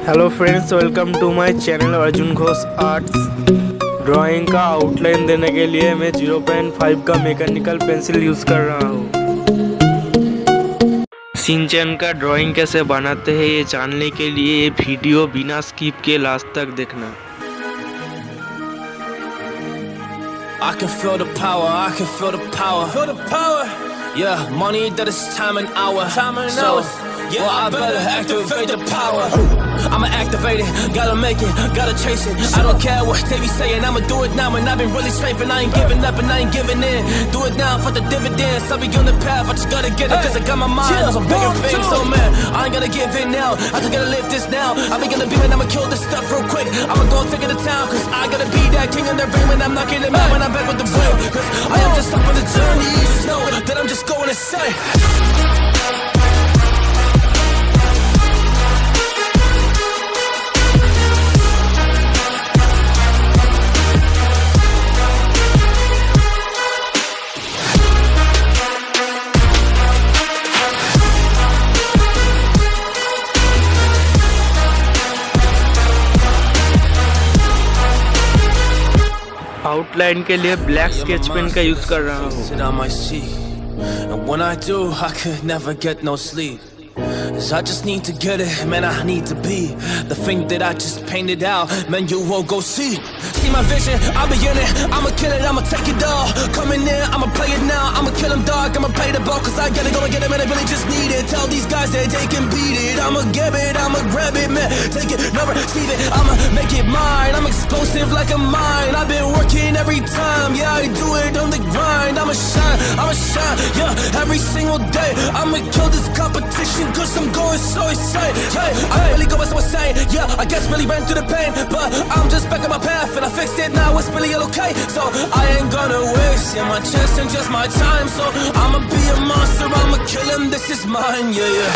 Hello friends, welcome to my channel Arjun Ghosh arts. Drawing का outline देने के लिए मैं 0.5 का मैकेनिकल पेंसिल यूज़ कर रहा हूँ। शिनचैन का ड्राइंग कैसे बनाते हैं ये जानने के लिए ये वीडियो बिना स्किप के लास्ट तक देखना। I can feel the power, I can feel the power. Feel the power. Yeah, money that is time and hour. Time and hours. Yeah, well, I better activate the power. I'ma activate it, gotta make it, gotta chase it. I don't care what they be saying, I'ma do it now. And I've been really slaving, I ain't giving up and I ain't giving in. Do it now for the dividends, I'll be on the path, I just gotta get it. Cause I got my mind on some bigger things. So man, I ain't gonna give in now, I just gotta live this now. I be gonna be man, I'ma kill this stuff real quick. I'ma go take it to town, cause I gotta be that king in the ring. When I'm knocking it out, when I'm back with the wheel. Cause I am just up on the journey, you just know that I'm just going insane. Outline के लिए black sketch pen का use कर रहा हूँ। And when I do, I could never get no sleep. 'Cause I just need to get it, man, I need to be the thing that I just painted out, man, you won't go see. See my vision, I'll be in it, I'ma kill it, I'ma take it all. Coming in, I'ma play it now, I'ma kill him dog, I'ma play the ball. Cause I gotta go and get it, man, I really just need it. Tell these guys that they can beat it, I'ma give it, I'ma grab it, man. Take it, never receive it, I'ma make it mine. I'm explosive like a mine, I've been working every time. Yeah, I do it on the grind, I'ma shine, yeah, every single day. I'ma kill this competition cause I'm going so insane. Hey, I really go so insane. Yeah, I guess really ran through the pain, but I'm just back on my path and I fixed it now. It's really okay. So I ain't gonna waste my chance and just my time. So I'ma be a monster. I'ma kill him. This is mine. Yeah, yeah.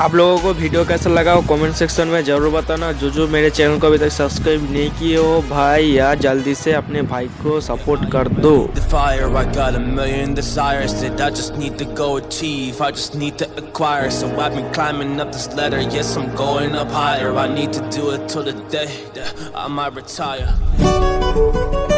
आप लोगों को video कैसा लगा वो comment section में ज़रूर बताना। जो मेरे चैनल को अभी तक सब्सक्राइब नहीं किए हो भाई यार जल्दी से अपने भाई को सपोर्ट कर दो। The fire, I got a million desires that I just need to go achieve. I just need to acquire. So I've been climbing up this ladder. Yes, I'm going up higher. I need to do it till the day that I might retire.